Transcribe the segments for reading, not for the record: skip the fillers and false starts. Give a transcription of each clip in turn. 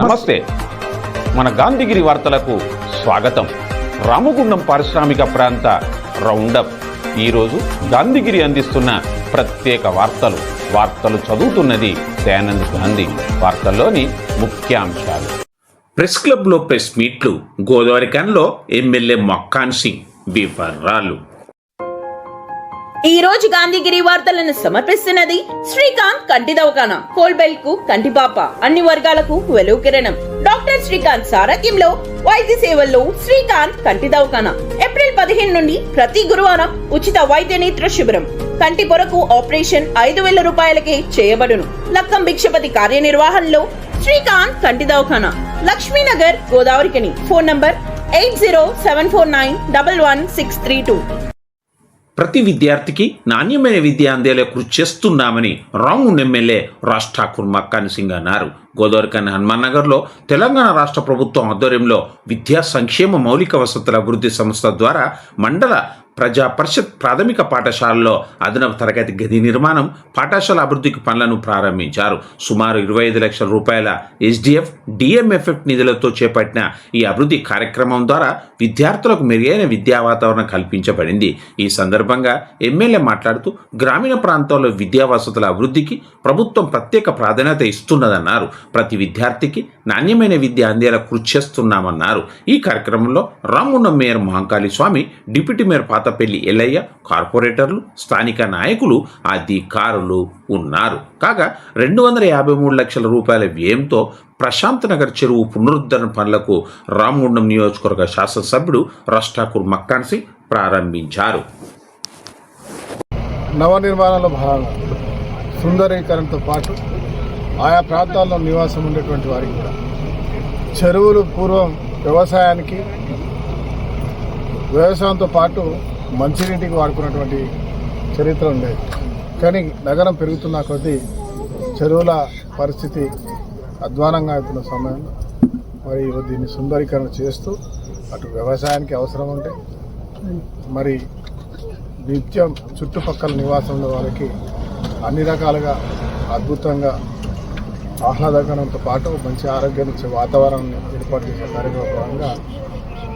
నమస్తే. మన గాంధీగిరి వార్తలకు స్వాగతం. రామగుండం పారిశ్రామిక ప్రాంత రౌండప్. ఈరోజు గాంధీగిరి అందిస్తున్న ప్రత్యేక వార్తలు చదువుతున్నది దయానంద్ గాంధీ. వార్తల్లోని ముఖ్యాంశాలు. ప్రెస్ క్లబ్లో ప్రెస్ మీట్లు. గోదావరిఖనిలో ఎమ్మెల్యే మక్కాన్ సింగ్ వివరాలు. ఈ రోజు గాంధీగిరి వార్తలను సమర్పిస్తున్నది శ్రీకాంత్ కంటి దవాఖానా. కోల్బెల్ట్ కు కంటిపాప, అన్ని వర్గాలకు వెలుగు కిరణం. డాక్టర్ శ్రీకాంత్ సారథ్యంలో వైద్య సేవల్లో శ్రీకాంత్ కంటి దవాఖానా. ఏప్రిల్ 15 నుండి ప్రతి గురువారం ఉచిత వైద్య నేత్ర శిబిరం. కంటి పొరకు ఆపరేషన్ 5,000 రూపాయలకే చేయబడును. లక్కం భిక్షపతి కార్యనిర్వహణలో శ్రీకాంత్ కంటి దవాఖానా, లక్ష్మీనగర్, గోదావరిఖని. Phone number 8074911632. ప్రతి విద్యార్థికి నాణ్యమైన విద్య అందేలా కృషి చేస్తున్నామని రామగుండం ఎమ్మెల్యే రాజ్ ఠాకూర్ మక్కాన్ సింగ్ అన్నారు. గోదావరిఖని హనుమాన్ నగర్లో తెలంగాణ రాష్ట్ర ప్రభుత్వం ఆధ్వర్యంలో విద్యా సంక్షేమ మౌలిక వసతుల అభివృద్ధి సంస్థ ద్వారా మండల ప్రజా పరిషత్ ప్రాథమిక పాఠశాలలో అదనపు తరగతి గది నిర్మాణం, పాఠశాల అభివృద్ధికి పనులను ప్రారంభించారు. సుమారు 25 లక్షల రూపాయల SDF, DMFF నిధులతో చేపట్టిన ఈ అభివృద్ధి కార్యక్రమం ద్వారా విద్యార్థులకు మెరుగైన విద్యా వాతావరణం కల్పించబడింది. ఈ సందర్భంగా ఎమ్మెల్యే మాట్లాడుతూ గ్రామీణ ప్రాంతాల్లో విద్యా వసతుల అభివృద్ధికి ప్రభుత్వం ప్రత్యేక ప్రాధాన్యత ఇస్తున్నదన్నారు. ప్రతి విద్యార్థికి నాణ్యమైన విద్య అందేలా కృషి చేస్తున్నామన్నారు. ఈ కార్యక్రమంలో రామగుండం మేయర్ మహంకాళి స్వామి, డిప్యూటీ మేయర్ పాతపల్లి ఎల్లయ్య, కార్పొరేటర్లు, స్థానిక నాయకులు, అధికారులు ఉన్నారు. కాగా 253 లక్షల రూపాయల వ్యయంతో ప్రశాంత్ నగర్ చెరువు పునరుద్ధరణ పనులకు రామగుండం నియోజకవర్గ శాసనసభ్యుడు రాజ్ ఠాకూర్ మక్కాన్ సింగ్ ప్రారంభించారు. నవనిర్మాణంలో భాగంగా సుందరీకరణతో పాటు ఆయా ప్రాంతాల్లో నివాసం ఉండేటువంటి వారికి కూడా చెరువులు పూర్వం వ్యవసాయంతో పాటు మంచినీటికి వాడుకున్నటువంటి చరిత్ర ఉండేది. కానీ నగరం పెరుగుతున్న కొద్దీ చెరువుల పరిస్థితి అధ్వానంగా అవుతున్న సమయంలో మరి దీన్ని సుందరీకరణ చేస్తూ అటు వ్యవసాయానికి అవసరం ఉంటే మరి నిత్యం చుట్టుపక్కల నివాసం ఉన్న వారికి అన్ని రకాలుగా అద్భుతంగా ఆహ్లాదకరంతో పాటు మంచి ఆరోగ్యాన్ని ఇచ్చే వాతావరణం ఏర్పాటు చేసే కార్యక్రమంగా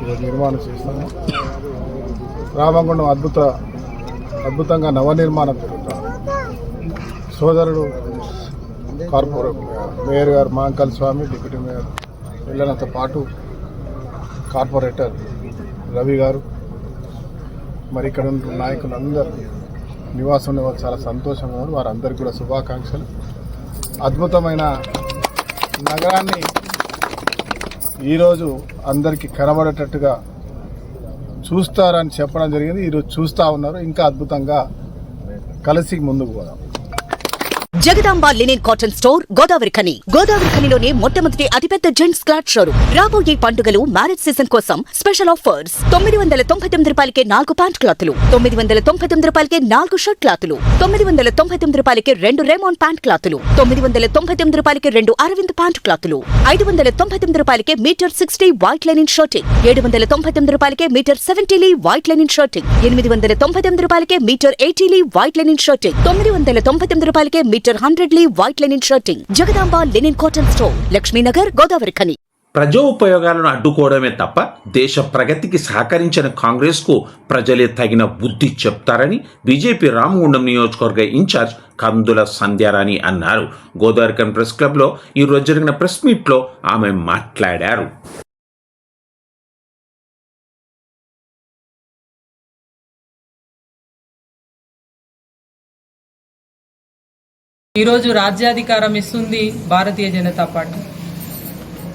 ఈరోజు నిర్మాణం చేస్తాము. రామగుండం అద్భుతంగా నవనిర్మాణం జరుగుతుంది. సోదరుడు మేయర్ గారు మహంకాళి స్వామి, డిప్యూటీ మేయర్ పిల్లలతో పాటు కార్పొరేటర్ రవి గారు, మరి ఇక్కడ ఉన్న నాయకులందరూ నివాసం ఉండే వాళ్ళు చాలా సంతోషంగా ఉన్నారు. వారందరికీ కూడా శుభాకాంక్షలు. అద్భుతమైన నగరాన్ని ఈరోజు అందరికీ కనబడేటట్టుగా చూస్తారని చెప్పడం జరిగింది. ఈరోజు చూస్తూ ఉన్నారు. ఇంకా అద్భుతంగా కలిసి ముందుకు పోదాం. Jagadamba linen cotton store, Godavarikhani. గోదావరిఖనిలోనే మొట్టమొదటి అతిపెద్ద జెంట్స్ క్లాత్ షోరూమ్. రాబోయే పండుగలు, మ్యారేజ్ సీజన్ కోసం స్పెషల్ ఆఫర్స్. 999 రూపాయలకే 4 ప్యాంట్ క్లాతులు, 999 రూపాయలకే 4 షర్ట్ క్లాతులు, 999 రూపాయలకే 2 రేమాన్ ప్యాంట్ క్లాతులు, 999 రూపాయలకే 2 అరవింద్ ప్యాంట్ క్లాతులు, 599 రూపాయలకే మీటర్ 60 వైట్ లెనిన్ షర్టింగ్, 799 రూపాయలకే మీటర్ 70 వైట్ లెనిన్ షర్టింగ్, 899 రూపాయలకే మీటర్ 80 వైట్ లెనిన్ షర్టింగ్, 999 రూపాయలకే metre 100 white linen shirting. Jagadamba linen cotton store, Lakshminagar, Godavarikhani. ప్రజోపయోగాలను అడ్డుకోవడమే తప్ప దేశ ప్రగతికి సహకరించిన కాంగ్రెస్కు ప్రజలే తగిన బుద్ధి చెప్తారని బీజేపీ రామగుండం నియోజకవర్గ ఇన్ఛార్జ్ కందుల సంధ్యారాణి అన్నారు. గోదావరిఖని ప్రెస్ క్లబ్లో ఈరోజు జరిగిన ప్రెస్ మీట్లో ఆమె మాట్లాడారు. ఈరోజు రాజ్యాధికారం ఇస్తుంది భారతీయ జనతా పార్టీ.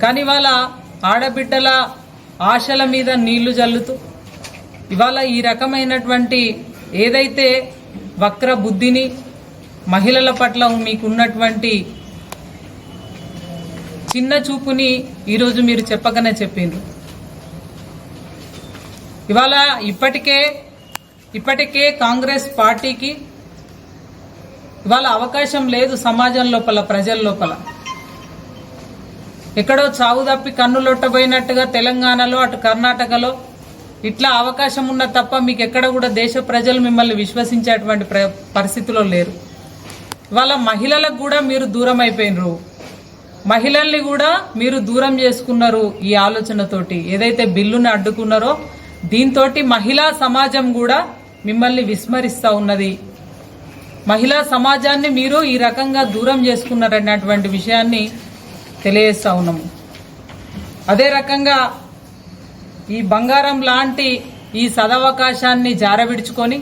కానీ ఇవాళ ఆడబిడ్డల ఆశల మీద నీళ్లు జల్లుతూ ఇవాళ ఈ రకమైనటువంటి ఏదైతే వక్ర బుద్ధిని, మహిళల పట్ల మీకున్నటువంటి చిన్న చూపుని ఈరోజు మీరు చెప్పకనే చెప్పిండ్రు. ఇవాళ ఇప్పటికే కాంగ్రెస్ పార్టీకి ఇవాళ అవకాశం లేదు సమాజం లోపల, ప్రజల లోపల. ఎక్కడో చావు తప్పి కన్నులొట్టబోయినట్టుగా తెలంగాణలో, అటు కర్ణాటకలో ఇట్లా అవకాశం ఉన్న తప్ప మీకు ఎక్కడ కూడా దేశ ప్రజలు మిమ్మల్ని విశ్వసించేటువంటి పరిస్థితిలో లేరు. ఇవాళ మహిళలకు కూడా మీరు దూరం అయిపోయినరు. మహిళల్ని కూడా మీరు దూరం చేసుకున్నారు. ఈ ఆలోచనతోటి ఏదైతే బిల్లుని అడ్డుకున్నారో దీంతో మహిళా సమాజం కూడా మిమ్మల్ని విస్మరిస్తా ఉన్నది. మహిళా సమాజాన్ని మీరు ఈ రకంగా దూరం చేసుకున్నారన్నటువంటి విషయాన్ని తెలియజేస్తా ఉన్నాము. అదే రకంగా ఈ బంగారం లాంటి ఈ సదవకాశాన్ని జారవిడుచుకొని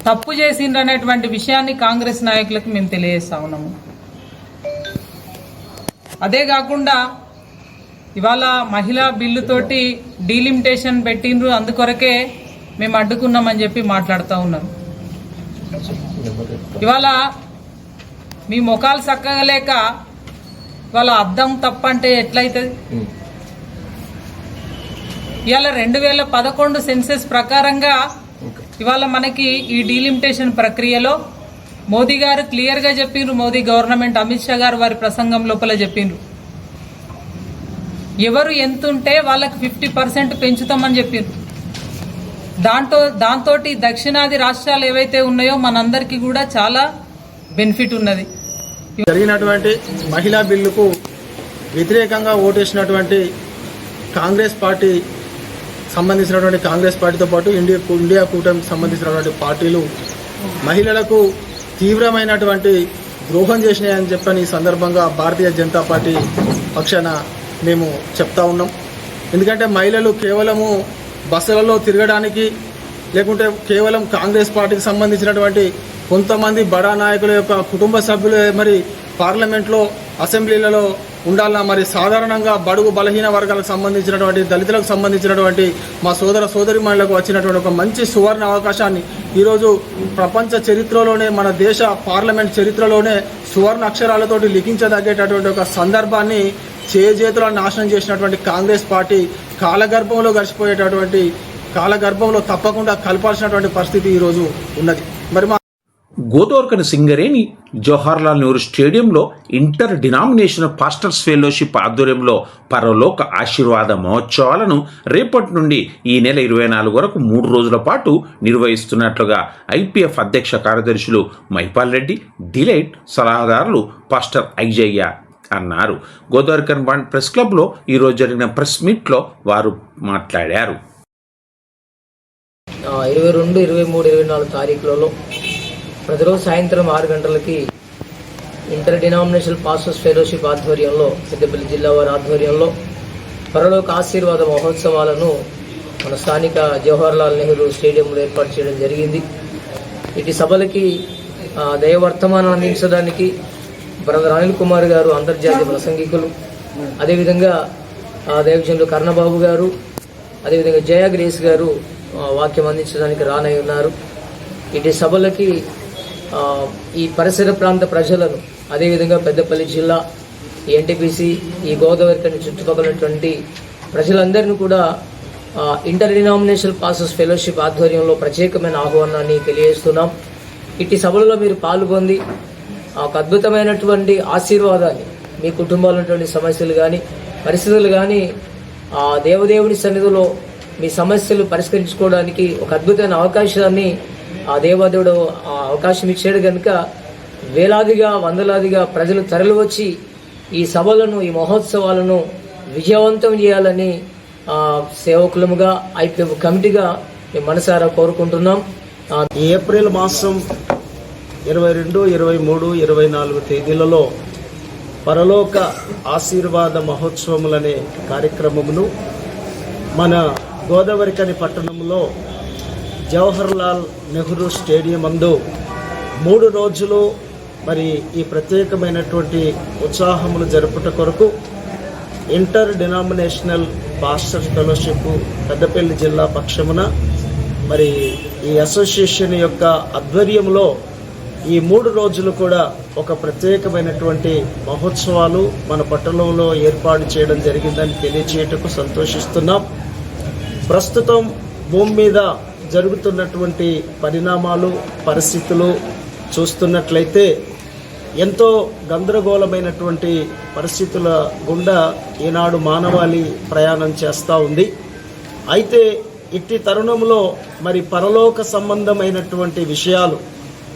తప్పు చేసిండ్రనేటువంటి విషయాన్ని కాంగ్రెస్ నాయకులకు మేము తెలియజేస్తా ఉన్నాము. అదే కాకుండా ఇవాళ మహిళా బిల్లుతోటి డీలిమిటేషన్ పెట్టిండ్రు, అందుకొరకే మేము అడ్డుకున్నామని చెప్పి మాట్లాడుతూ ఉన్నారు. ఇవాళ మీ ముఖాలు చక్కగా లేక ఇవాళ అద్దం తప్పంటే ఎట్లయితుంది? ఇవాళ 2011 సెన్సెస్ ప్రకారంగా ఇవాళ మనకి ఈ డీలిమిటేషన్ ప్రక్రియలో మోదీ గారు క్లియర్ గా చెప్పిండ్రు. మోదీ గవర్నమెంట్, అమిత్ షా గారు వారి ప్రసంగం లోపల చెప్పిండ్రు, ఎవరు ఎంతుంటే వాళ్ళకి 50% పెంచుతామని చెప్పిండ్రు. దాంతో దక్షిణాది రాష్ట్రాలు ఏవైతే ఉన్నాయో మనందరికీ కూడా చాలా బెనిఫిట్ ఉన్నది. జరిగినటువంటి మహిళా బిల్లుకు వ్యతిరేకంగా ఓటేసినటువంటి కాంగ్రెస్ పార్టీ సంబంధించినటువంటి కాంగ్రెస్ పార్టీతో పాటు ఇండియా కూటమికి సంబంధించినటువంటి పార్టీలు మహిళలకు తీవ్రమైనటువంటి ద్రోహం చేసినాయని చెప్పని ఈ సందర్భంగా భారతీయ జనతా పార్టీ పక్షాన మేము చెప్తా ఉన్నాం. ఎందుకంటే మహిళలు కేవలము బస్సులలో తిరగడానికి, లేకుంటే కేవలం కాంగ్రెస్ పార్టీకి సంబంధించినటువంటి కొంతమంది బడా నాయకుల యొక్క కుటుంబ సభ్యులు మరి పార్లమెంట్లో, అసెంబ్లీలలో ఉండాలన్నా, మరి సాధారణంగా బడుగు బలహీన వర్గాలకు సంబంధించినటువంటి, దళితులకు సంబంధించినటువంటి మా సోదరిమణులకు వచ్చినటువంటి ఒక మంచి సువర్ణ అవకాశాన్ని ఈరోజు ప్రపంచ చరిత్రలోనే, మన దేశ పార్లమెంట్ చరిత్రలోనే సువర్ణ అక్షరాలతోటి లిఖించదగ్గేటటువంటి ఒక సందర్భాన్ని చేతులను నాశనం చేసినటువంటి కాంగ్రెస్ పార్టీ కాలగర్భంలో గడిచిపోయేటటువంటి, కాలగర్భంలో తప్పకుండా కలపాల్సినటువంటి పరిస్థితి ఈరోజు ఉన్నది. మరి గోదావరికని సింగరేణి జవహర్లాల్ నెహ్రూ స్టేడియంలో ఇంటర్ డినామినేషన్ పాస్టర్స్ ఫెలోషిప్ ఆధ్వర్యంలో పరలోక ఆశీర్వాద మహోత్సవాలను రేపటి నుండి ఈ నెల 24 వరకు 3 రోజుల పాటు నిర్వహిస్తున్నట్లుగా ఐపీఎఫ్ అధ్యక్ష కార్యదర్శులు మైపాల్ రెడ్డి, డిలైట్ సలహాదారులు పాస్టర్ ఐజయ్య అన్నారు. గోదావరికన్ బాండ్ ప్రెస్ క్లబ్లో ఈరోజు జరిగిన ప్రెస్ మీట్లో వారు మాట్లాడారు. 22, 23, 24 తారీఖులలో ప్రతిరోజు సాయంత్రం 6 గంటలకి ఇంటర్ డినామినేషనల్ పాస్టర్స్ ఫెలోషిప్ ఆధ్వర్యంలో, పెద్దపల్లి జిల్లా వారి ఆధ్వర్యంలో పరలోక ఆశీర్వాద మహోత్సవాలను మన స్థానిక జవహర్లాల్ నెహ్రూ స్టేడియంలో ఏర్పాటు చేయడం జరిగింది. ఇటు సభలకి దైవవర్తమానం అందించడానికి బ్రదర్ అనిల్ కుమార్ గారు, అంతర్జాతీయ ప్రసంగికులు, అదేవిధంగా దైవజనులు కర్ణబాబు గారు, అదేవిధంగా జయ గ్రేస్ గారు వాక్యం అందించడానికి రానై ఉన్నారు. ఇటు సభలకి ఈ పరిసర ప్రాంత ప్రజలను, అదేవిధంగా పెద్దపల్లి జిల్లా, ఈ ఎన్టీపీసీ, ఈ గోదావరికని చుట్టుపక్కలటువంటి ప్రజలందరినీ కూడా ఇంటర్ డినామినేషనల్ పాస్టర్స్ ఫెలోషిప్ ఆధ్వర్యంలో ప్రత్యేకమైన ఆహ్వానాన్ని తెలియజేస్తున్నాం. ఇటు సభలలో మీరు పాల్గొంది ఒక అద్భుతమైనటువంటి ఆశీర్వాదాన్ని, మీ కుటుంబాల్లో ఉన్నటువంటి సమస్యలు కానీ పరిస్థితులు కానీ దేవదేవుని సన్నిధిలో మీ సమస్యలు పరిష్కరించుకోవడానికి ఒక అద్భుతమైన అవకాశాన్ని ఆ దేవదేవుడు అవకాశం ఇచ్చాడు కనుక వేలాదిగా, వందలాదిగా ప్రజలు తరలి వచ్చి ఈ సభలను, ఈ మహోత్సవాలను విజయవంతం చేయాలని సేవకులముగా, ఐపీఎఫ్ కమిటీగా మేము మనసారా కోరుకుంటున్నాం. ఏప్రిల్ మాసం 22, 23, 24 తేదీలలో పరలోక ఆశీర్వాద మహోత్సవములనే కార్యక్రమమును మన గోదావరికని పట్టణంలో జవహర్లాల్ నెహ్రూ స్టేడియం నందు 3 రోజులు మరి ఈ ప్రత్యేకమైనటువంటి ఉత్సాహములు జరుపుట కొరకు inter denominational pastors fellowship Peddapalli జిల్లా పక్షమున మరి ఈ అసోసియేషన్ యొక్క ఆధ్వర్యంలో ఈ 3 రోజులు కూడా ఒక ప్రత్యేకమైనటువంటి మహోత్సవాలు మన పట్టణంలో ఏర్పాటు చేయడం జరిగిందని తెలియచేయటకు సంతోషిస్తున్నాం. ప్రస్తుతం భూమి మీద జరుగుతున్నటువంటి పరిణామాలు, పరిస్థితులు చూస్తున్నట్లయితే ఎంతో గందరగోళమైనటువంటి పరిస్థితుల గుండా ఈనాడు మానవాళి ప్రయాణం చేస్తూ ఉంది. అయితే ఇట్టి తరుణంలో మరి పరలోక సంబంధమైనటువంటి విషయాలు,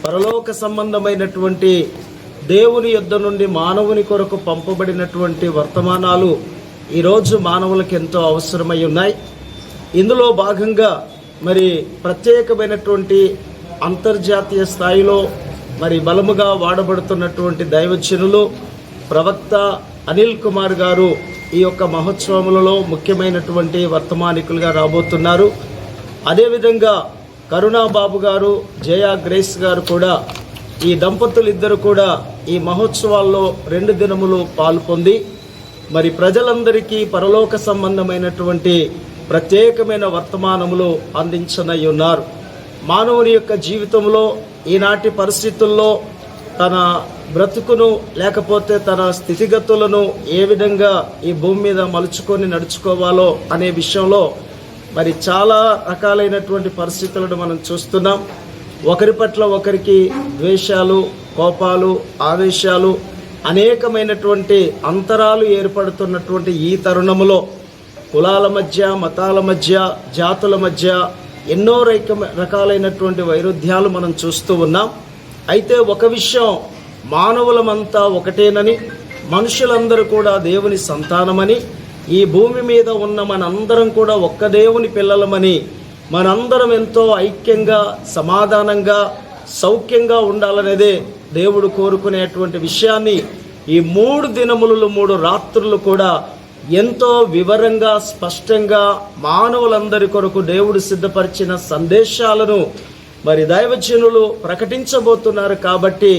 పరలోక సంబంధమైనటువంటి దేవుని యొద్ద నుండి మానవుని కొరకు పంపబడినటువంటి వర్తమానాలు ఈరోజు మానవులకు ఎంతో అవసరమై ఉన్నాయి. ఇందులో భాగంగా మరి ప్రత్యేకమైనటువంటి అంతర్జాతీయ స్థాయిలో మరి బలముగా వాడబడుతున్నటువంటి దైవజనులు ప్రవక్త అనిల్ కుమార్ గారు ఈ యొక్క మహోత్సవములలో ముఖ్యమైనటువంటి వర్తమానికులుగా రాబోతున్నారు. అదేవిధంగా కరుణాబాబు గారు, జయా గ్రేస్ గారు కూడా, ఈ దంపతులిద్దరు కూడా ఈ మహోత్సవాల్లో 2 దినములు పాల్పొంది మరి ప్రజలందరికీ పరలోక సంబంధమైనటువంటి ప్రత్యేకమైన వర్తమానములు అందించనై ఉన్నారు. మానవుని యొక్క జీవితంలో ఈనాటి పరిస్థితుల్లో తన బ్రతుకును లేకపోతే తన స్థితిగతులను ఏ విధంగా ఈ భూమి మీద మలుచుకొని నడుచుకోవాలో అనే విషయంలో మరి చాలా రకాలైనటువంటి పరిస్థితులను మనం చూస్తున్నాం. ఒకరి పట్ల ఒకరికి ద్వేషాలు, కోపాలు, ఆవేశాలు, అనేకమైనటువంటి అంతరాలు ఏర్పడుతున్నటువంటి ఈ తరుణములో కులాల మధ్య, మతాల మధ్య, జాతుల మధ్య ఎన్నో రకాలైనటువంటి వైరుధ్యాలు మనం చూస్తూ ఉన్నాం. అయితే ఒక విషయం, మానవులమంతా ఒకటేనని, మనుషులందరూ కూడా దేవుని సంతానమని, ఈ భూమి మీద ఉన్న మనందరం కూడా ఒక్క దేవుని పిల్లలమని, మనందరం ఎంతో ఐక్యంగా, సమాధానంగా, సౌఖ్యంగా ఉండాలనేదే దేవుడు కోరుకునేటువంటి విషయాన్ని ఈ 3 దినములు 3 రాత్రులు కూడా ఎంతో వివరంగా, స్పష్టంగా మానవులందరి కొరకు దేవుడు సిద్ధపరిచిన సందేశాలను మరి దైవజనులు ప్రకటించబోతున్నారు. కాబట్టి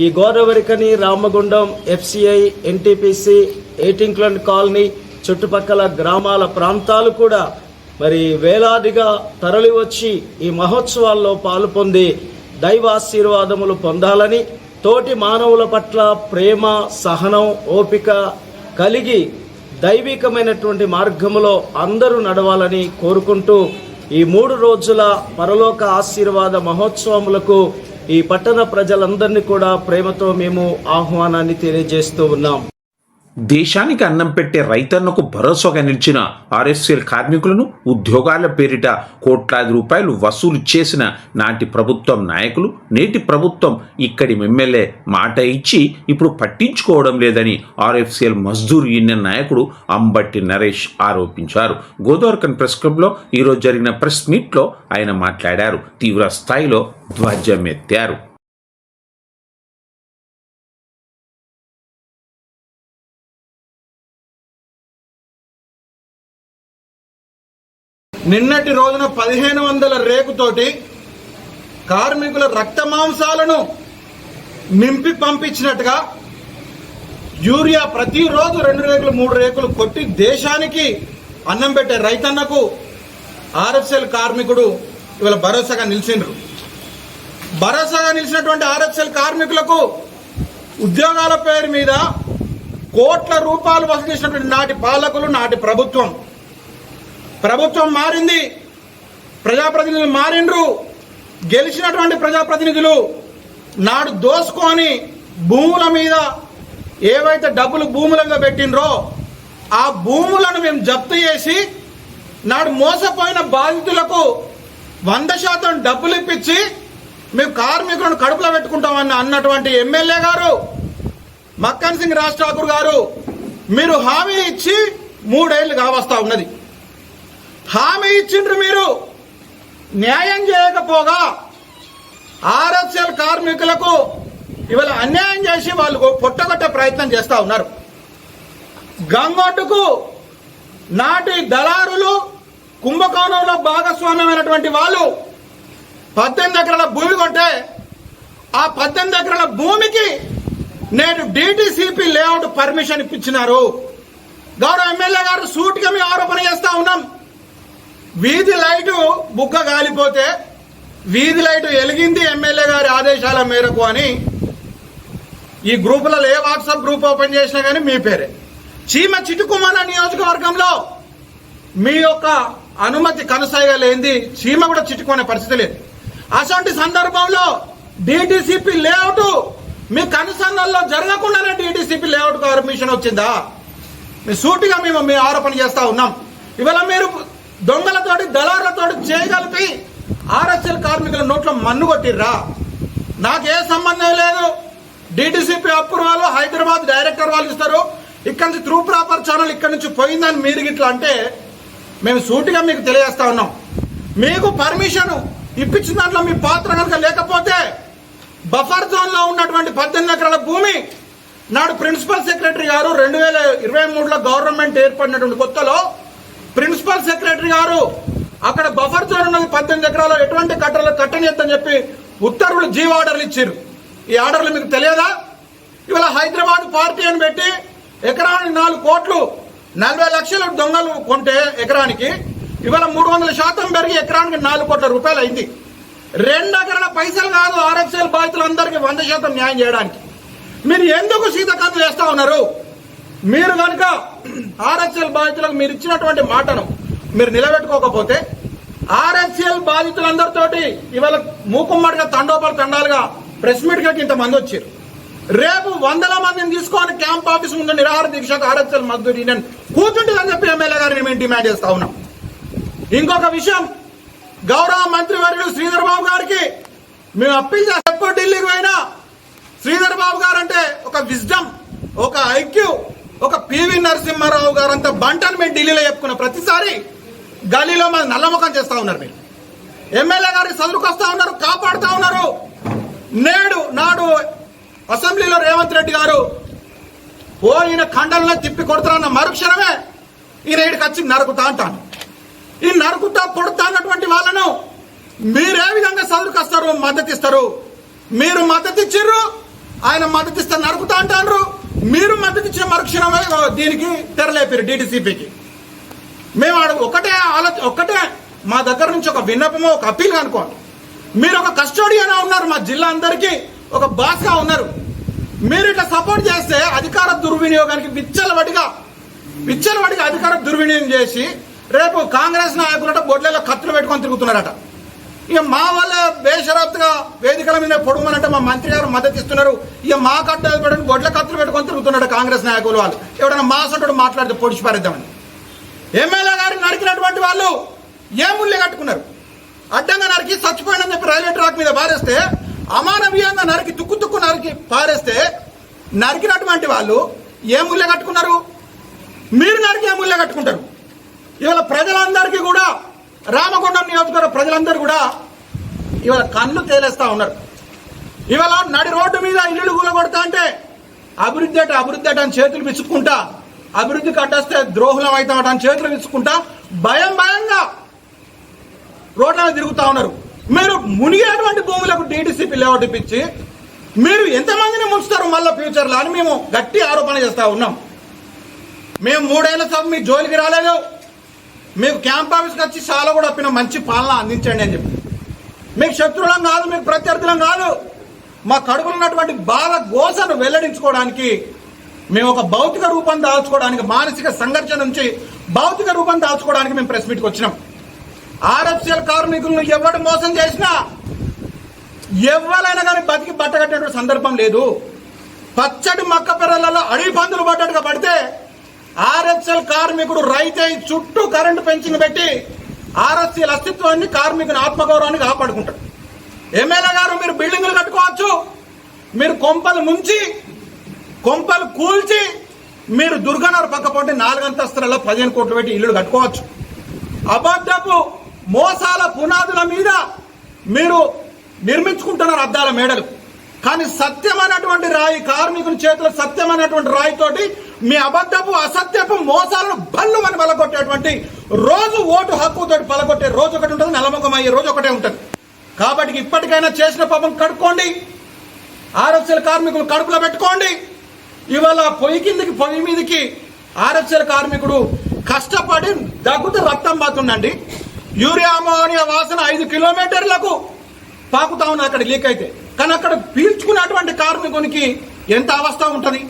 ఈ Godavarikhani, Ramagundam, FCI, NTPC, 18 clan colony చుట్టుపక్కల గ్రామాల ప్రాంతాలు కూడా మరి వేలాదిగా తరలి వచ్చి ఈ మహోత్సవాల్లో పాల్పొంది దైవాశీర్వాదములు పొందాలని, తోటి మానవుల పట్ల ప్రేమ, సహనం, ఓపిక కలిగి దైవికమైనటువంటి మార్గములో అందరూ నడవాలని కోరుకుంటూ ఈ 3 రోజుల పరలోక ఆశీర్వాద మహోత్సవములకు ఈ పట్టణ ప్రజలందరినీ కూడా ప్రేమతో మేము ఆహ్వానాన్ని తెలియజేస్తూ ఉన్నాం. దేశానికి అన్నం పెట్టే రైతన్నకు భరోసాగా నిలిచిన ఆర్ఎస్ఎల్ కార్మికులను ఉద్యోగాల పేరిట కోట్లాది రూపాయలు వసూలు చేసిన నాటి ప్రభుత్వం నాయకులు నేటి ప్రభుత్వం ఇక్కడి ఎమ్మెల్యే మాట ఇచ్చి ఇప్పుడు పట్టించుకోవడం లేదని ఆర్ఎఫ్సిఎల్ మజ్దూర్ యూనియన్ నాయకుడు అంబట్టి నరేష్ ఆరోపించారు. గోదావరికన్ ప్రెస్ క్లబ్లో ఈరోజు జరిగిన ప్రెస్ మీట్లో ఆయన మాట్లాడారు. తీవ్ర స్థాయిలో ధ్వజమెత్తారు. నిన్నటి రోజున 1500 రేకుతోటి కార్మికుల రక్త మాంసాలను నింపి పంపించినట్టుగా యూరియా ప్రతిరోజు 2 రేకులు 3 రేకులు కొట్టి దేశానికి అన్నం పెట్టే రైతన్నకు ఆర్ఎఫ్సిఎల్ కార్మికుడు ఇవాళ భరోసాగా నిలిచిండ్రు. భరోసాగా నిలిచినటువంటి ఆర్ఎఫ్సిఎల్ కార్మికులకు ఉద్యోగాల పేరు మీద కోట్ల రూపాయలు వసూలు చేసినటువంటి నాటి పాలకులు, నాటి ప్రభుత్వం మారింది, ప్రజాప్రతినిధులు మారిండ్రు. గెలిచినటువంటి ప్రజాప్రతినిధులు నాడు దోసుకొని భూముల మీద ఏవైతే డబ్బులు భూముల మీద పెట్టినరో ఆ భూములను మేము జప్తు చేసి నాడు మోసపోయిన బాధితులకు 100% డబ్బులు ఇప్పించి మేము కార్మికులను కడుపులో పెట్టుకుంటామని అన్నటువంటి ఎమ్మెల్యే గారు మక్కన్ సింగ్ రాజ్ ఠాకూర్ గారు మీరు హామీ ఇచ్చి 3 ఏళ్లు కావస్తా ఉన్నది. హామీ ఇచ్చిండ్రు, మీరు న్యాయం చేయకపోగా ఆర్ఎఫ్సిఎల్ కార్మికులకు ఇవాళ అన్యాయం చేసి వాళ్ళు పొట్టగొట్టే ప్రయత్నం చేస్తా ఉన్నారు. గంగొడ్డుకు నాటి దళారులు, కుంభకోణంలో భాగస్వామ్యమైనటువంటి వాళ్ళు 18 ఎకరాల భూమి కొంటే ఆ 18 ఎకరాల భూమికి నేడు DTCP లేఅవుట్ పర్మిషన్ ఇప్పించినారు. గౌరవ ఎమ్మెల్యే గారు సూటిగా మేము ఆరోపణ చేస్తా ఉన్నాం. వీధి లైటు బుగ్గ గాలిపోతే వీధి లైటు వెలిగింది ఎమ్మెల్యే గారి ఆదేశాల మేరకు అని ఈ గ్రూపులలో ఏ వాట్సాప్ గ్రూప్ ఓపెన్ చేసినా కానీ మీ పేరే. చీమ చిటుకుమాన నియోజకవర్గంలో మీ యొక్క అనుమతి కొనసాగలేంది, చీమ కూడా చిట్టుకునే పరిస్థితి లేదు. అటువంటి సందర్భంలో DTCP లేఅవుట్ మీ కనుసన్నల్లో జరగకుండానే DTCP లేఅవుట్ పర్మిషన్ వచ్చిందా? మీ సూటిగా మేము మీ ఆరోపణ చేస్తా ఉన్నాం. ఇవాళ మీరు దొంగలతోటి, దళారులతోటి చేయగలిపి ఆర్ఎస్ఎల్ కార్మికుల నోట్లో మన్ను కొట్టిర్రా? నాకే సంబంధం లేదు. డిటిసిపి అప్రూవల్ హైదరాబాద్ డైరెక్టర్ వాళ్ళు ఇస్తారు. ఇక్కడ నుంచి త్రూ ప్రాపర్ ఛానల్ ఇక్కడ నుంచి పోయిందని మీరు ఇట్లా అంటే మేము సూటిగా మీకు తెలియజేస్తా ఉన్నాం. మీకు పర్మిషన్ ఇప్పించిన దాంట్లో మీ పాత్ర కనుక లేకపోతే బఫర్ జోన్ లో ఉన్నటువంటి 18 ఎకరాల భూమి నాడు ప్రిన్సిపల్ సెక్రటరీ గారు 2023లో గవర్నమెంట్ ఏర్పడినటువంటి కొత్తలో ప్రిన్సిపల్ సెక్రటరీ గారు అక్కడ బఫర్ జోన్ ఉన్నది 18 ఎకరాలు ఎటువంటి కట్టలు కట్టనియద్దని చెప్పి ఉత్తర్వులు జీవో ఆర్డర్లు ఇచ్చారు. ఈ ఆర్డర్లు మీకు తెలియదా? ఇవాళ హైదరాబాద్ పార్టీ అని పెట్టి ఎకరానికి 4 కోట్లు 40 లక్షలు దొంగలు కొంటే ఎకరానికి ఇవాళ 300% పెరిగి ఎకరానికి 4 కోట్ల రూపాయలు అయింది. 2 ఎకరాల పైసలు కాదు ఆర్ఎఫ్సిఎల్ బాధితులందరికీ 100% న్యాయం చేయడానికి. మీరు ఎందుకు సీతకాంత చేస్తా ఉన్నారు? మీరు కనుక ఆర్ఎఫ్సిఎల్ బాధితులకు మీరు ఇచ్చినటువంటి మాటను మీరు నిలబెట్టుకోకపోతే ఆర్ఎఫ్సిఎల్ బాధితులందరితోటి ఇవాళ మూకుమ్మడిగా తండాలుగా ప్రెస్ మీట్కి ఇంతమంది వచ్చారు. రేపు 100 మందిని తీసుకొని క్యాంప్ ఆఫీస్ ముందు నిరాహార దీక్షకు ఆర్ఎఫ్సిఎల్ మద్దతు యూనియన్ కూర్చుంటుందని చెప్పి ఎమ్మెల్యే గారిని మేము డిమాండ్ చేస్తా ఉన్నాం. ఇంకొక విషయం, గౌరవ మంత్రివర్యులు శ్రీధర్ బాబు గారికి మేము అప్పీల్ చేస్తాం. ఎప్పుడు ఢిల్లీకి పోయినా శ్రీధర్ బాబు గారు అంటే ఒక విజ్డమ్, ఒక ఐక్యూ, ఒక పివి నరసింహారావు గారు అంత బంటని మేము ఢిల్లీలో చెప్పుకున్న ప్రతిసారి గలీలో మన నల్లముఖం చేస్తా ఉన్నారు. మీరు ఎమ్మెల్యే గారిని చదువుకొస్తా ఉన్నారు, కాపాడుతా ఉన్నారు. నాడు అసెంబ్లీలో రేవంత్ రెడ్డి గారు ఈయన ఖండల్లో తిప్పి కొడతారన్న మరుక్షణమే ఈయన ఇక్కడికి వచ్చి నరుకుతా అంటాను. ఈ నరుకుతా కొడతా అన్నటువంటి వాళ్ళను మీరే విధంగా చదువుకొస్తారు, మద్దతు ఇస్తారు? మీరు మద్దతు ఇచ్చిర్రు, ఆయన మద్దతు ఇస్తే నరుకుతా అంటారు. మీరు మద్దతు ఇచ్చిన మరుక్షణమే దీనికి తెరలేపారు డిటిసిపికి. మేము ఒక్కటే మా దగ్గర నుంచి ఒక విన్నపమో ఒక అప్పీల్ అనుకోండి. మీరు ఒక కస్టోడియన్ ఉన్నారు, మా జిల్లా అందరికీ ఒక బాస్ గా ఉన్నారు. మీరు ఇట్లా సపోర్ట్ చేస్తే అధికార దుర్వినియోగానికి విచ్చలవాడిగా అధికార దుర్వినియోగం చేసి రేపు కాంగ్రెస్ నాయకులట బొడ్లలో కత్తులు పెట్టుకొని తిరుగుతున్నారట. ఇక మా వల్ల బేషరత్తుగా వేదికల మీద పొడవమనంటే మా మంత్రి గారు మద్దతు ఇస్తున్నారు. ఇక మా కట్టలు పెట్టుకుని బొడ్ల కత్తులు పెట్టుకొని తిరుగుతున్నాడు కాంగ్రెస్ నాయకులు. వాళ్ళు ఎవడన్నా మా సొంత మాట్లాడితే పొడిచి పారేద్దామని ఎమ్మెల్యే గారిని నరికినటువంటి వాళ్ళు ఏ ముళ్ళే కట్టుకున్నారు? అడ్డంగా నరికి చచ్చిపోయినని చెప్పి రైల్వే ట్రాక్ మీద పారేస్తే, అమానవీయంగా నరికి తుక్కు నరికి పారేస్తే నరికినటువంటి వాళ్ళు ఏ ముళ్ళే కట్టుకున్నారు? మీరు నరికి ఏ ముళ్ళే కట్టుకుంటారు? ఇవాళ ప్రజలందరికీ కూడా రామగుండం నియోజకవర్గ ప్రజలందరూ కూడా ఇవాళ కళ్ళు తేలేస్తా ఉన్నారు. ఇవాళ నడి రోడ్డు మీద ఇల్లు కూలగొడతా అంటే అభివృద్ధి అట అని చేతులు విసుక్కుంటా, అభివృద్ధికి అడ్డొస్తే ద్రోహులం అవుతామట అని చేతులు విసుక్కుంటా భయంగా రోడ్ల మీద తిరుగుతా ఉన్నారు. మీరు మునిగేటువంటి భూములకు డిటిసిపి లేఅవుట్ ఇప్పించి మీరు ఎంతమందిని ముంచుతారు మళ్ళీ ఫ్యూచర్లో అని మేము గట్టి ఆరోపణ చేస్తా ఉన్నాం. మేము 3 ఏళ్ల సభ మీ జోలికి రాలేదు. మీకు క్యాంప్ ఆఫీస్కి వచ్చి చాలా కూడా అప్పిన మంచి పాలన అందించండి అని చెప్పి. మీకు శత్రువులం కాదు, మీకు ప్రత్యర్థులం కాదు. మా కడుపులో ఉన్నటువంటి బాధ గోసను వెల్లడించుకోవడానికి, మేము ఒక భౌతిక రూపం దాల్చుకోవడానికి, మానసిక సంఘర్షణ నుంచి భౌతిక రూపం దాల్చుకోవడానికి మేము ప్రెస్ మీట్కి వచ్చినాం. ఆర్ఎఫ్సిఎల్ కార్మికులను ఎవరు మోసం చేసినా ఎవరైనా కానీ బతికి బట్టగట్టినటువంటి సందర్భం లేదు. పచ్చడి మక్క పెరలలో అడవి పందులు పడ్డట్టుగా పడితే ఆర్ఎఫ్సిఎల్ కార్మికుడు రైతే చుట్టూ కరెంటు పెంచింగ్ పెట్టి ఆర్ఎఫ్సిఎల్ అస్తిత్వాన్ని, కార్మికుని ఆత్మగౌరవాన్ని కాపాడుకుంటాడు. ఎమ్మెల్యే గారు మీరు బిల్డింగులు కట్టుకోవచ్చు, మీరు కొంపలు ముంచి కొంపలు కూల్చి మీరు దుర్గనగర్ పక్క పొంటి 4 అంతస్తులలో 15 కోట్లు పెట్టి ఇల్లు కట్టుకోవచ్చు. అబద్ధపు మోసాల పునాదుల మీద మీరు నిర్మించుకుంటున్నారు అద్దాల మేడలు. కానీ సత్యమైనటువంటి రాయి, కార్మికుని చేతిలో సత్యమైనటువంటి రాయితోటి మీ అబద్ధపు అసత్యపు మోసాలను బల్లుమని పలగొట్టేటువంటి రోజు, ఓటు హక్కుతో పలగొట్టే రోజు ఒకటి ఉంటుంది, నల్లముఖం అయ్యే రోజు ఒకటే ఉంటుంది. కాబట్టి ఇప్పటికైనా చేసిన పాపం కడుక్కోండి, ఆర్ఎఫ్సిఎల్ కార్మికులు కడుపులో పెట్టుకోండి. ఇవాళ పొయ్యి మీదకి ఆర్ఎఫ్సిఎల్ కార్మికుడు కష్టపడి దగ్గుతూ రక్తం పాతుండండి. యూరియా అమోనియా వాసన 5 కిలోమీటర్లకు పాకుతా ఉన్నది అక్కడ లీక్ అయితే. కానీ అక్కడ పీల్చుకున్నటువంటి కార్మికునికి ఎంత అవస్థ ఉంటుంది?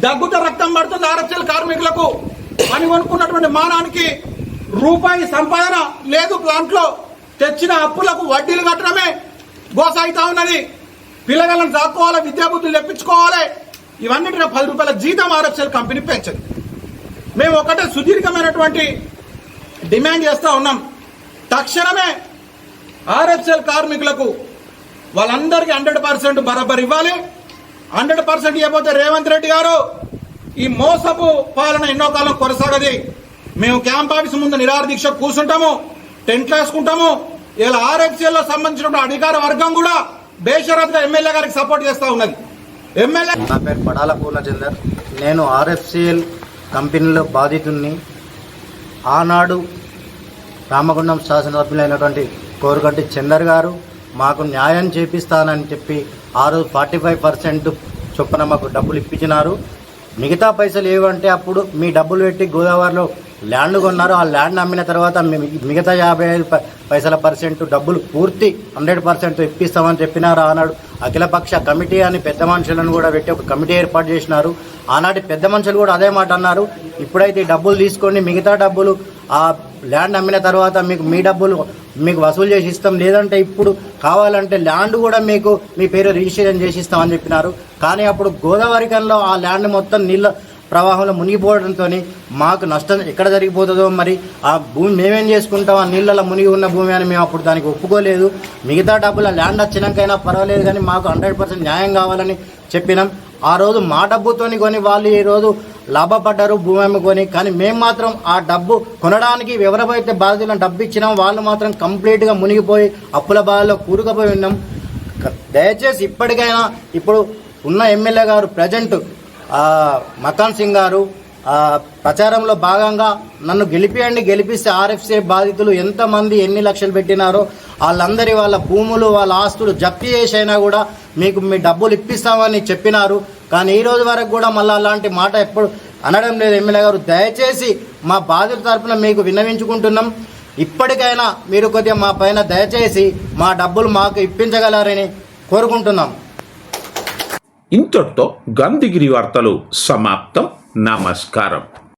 దగ్గుతో రక్తం పడుతుంది. ఆర్ఎఫ్సిఎల్ కార్మికులకు పని కొనుక్కున్నటువంటి మానానికి రూపాయి సంపాదన లేదు. ప్లాంట్లో తెచ్చిన అప్పులకు వడ్డీలు కట్టడమే గోస అవుతా ఉన్నది. పిల్లగాళ్ళని దాక్కోవాలి, విద్యాబుద్ధులు తెప్పించుకోవాలి. ఇవన్నిటిలో 10 రూపాయల జీతం ఆర్ఎఫ్సిఎల్ కంపెనీ పెంచదు. మేము ఒకటే సుదీర్ఘమైనటువంటి డిమాండ్ చేస్తా ఉన్నాం. తక్షణమే ఆర్ఎఫ్సిఎల్ కార్మికులకు వాళ్ళందరికీ 100% బరాబర్ ఇవ్వాలి. 100% ఇవ్వబోతే రేవంత్ రెడ్డి గారు ఈ మోసపు పాలన ఎన్నో కాలం కొనసాగది. మేము క్యాంప్ ఆఫీస్ ముందు నిరాహార దీక్ష కూర్చుంటాము, టెంట్లు వేసుకుంటాము. ఇలా RFCL లో సంబంధించిన అధికార వర్గం కూడా బేషరత్గా ఎమ్మెల్యే గారికి సపోర్ట్ చేస్తూ ఉన్నది. ఎమ్మెల్యే నా పేరు పడాల పూర్ణచందర్. నేను RFCL కంపెనీలో బాధితుడిని. ఆనాడు రామగుండం శాసనసభ్యులైనటువంటి కోరుగంటి చందర్ గారు మాకు న్యాయం చేపిస్తానని చెప్పి ఆ రోజు 45% చొప్పున మాకు డబ్బులు ఇప్పించినారు. మిగతా పైసలు ఏవంటే అప్పుడు మీ డబ్బులు పెట్టి గోదావరిలో ల్యాండ్ కొన్నారు. ఆ ల్యాండ్ అమ్మిన తర్వాత మిగతా 55% డబ్బులు పూర్తి 100% ఇప్పిస్తామని చెప్పినారు. ఆనాడు అఖిలపక్ష కమిటీ అని పెద్ద మనుషులను కూడా పెట్టి ఒక కమిటీ ఏర్పాటు చేసినారు. ఆనాటి పెద్ద మనుషులు కూడా అదే మాట అన్నారు. ఇప్పుడైతే ఈ డబ్బులు తీసుకోండి, మిగతా డబ్బులు ఆ ల్యాండ్ అమ్మిన తర్వాత మీ డబ్బులు మీకు వసూలు చేసి ఇస్తాం, లేదంటే ఇప్పుడు కావాలంటే ల్యాండ్ కూడా మీకు మీ పేరు రిజిస్ట్రేషన్ చేసి ఇస్తామని చెప్పినారు. కానీ అప్పుడు గోదావరికంలో ఆ ల్యాండ్ మొత్తం నీళ్ళ ప్రవాహంలో మునిగిపోవడంతో మాకు నష్టం ఎక్కడ జరిగిపోతుందో, మరి ఆ భూమి మేమేం చేసుకుంటాం, ఆ నీళ్ళలో మునిగి ఉన్న భూమి అని మేము అప్పుడు దానికి ఒప్పుకోలేదు. మిగతా డబ్బుల ల్యాండ్ వచ్చినాకైనా పర్వాలేదు కానీ మాకు 100% న్యాయం కావాలని చెప్పినాం. ఆ రోజు మా డబ్బుతోని కొని వాళ్ళు ఈరోజు లాభపడ్డారు భూమి అమ్ముకొని. కానీ మేము మాత్రం ఆ డబ్బు కొనడానికి ఎవరైతే బాధితులను డబ్బు ఇచ్చినాం వాళ్ళు మాత్రం కంప్లీట్గా మునిగిపోయి అప్పుల బాధలో కూరుకుపోయి ఉన్నాం. దయచేసి ఇప్పటికైనా ఇప్పుడు ఉన్న ఎమ్మెల్యే గారు ప్రజెంట్ మకాన్ సింగ్ గారు ప్రచారంలో భాగంగా నన్ను గెలిపిస్తే RFCL బాధితులు ఎంతమంది ఎన్ని లక్షలు పెట్టినారో వాళ్ళ భూములు వాళ్ళ ఆస్తులు జప్తు చేసైనా కూడా మీకు మీ డబ్బులు ఇప్పిస్తామని చెప్పినారు. కానీ ఈ రోజు వరకు కూడా మళ్ళీ అలాంటి మాట ఎప్పుడు అనడం లేదు ఎమ్మెల్యే గారు. దయచేసి మా బాధితుల తరఫున మీకు విన్నవించుకుంటున్నాం. ఇప్పటికైనా మీరు కొద్దిగా మా పైన దయచేసి మా డబ్బులు మాకు ఇప్పించగలరని కోరుకుంటున్నాం. ఇంతటితో గాంధీగిరి వార్తలు సమాప్తం. నమస్కారం.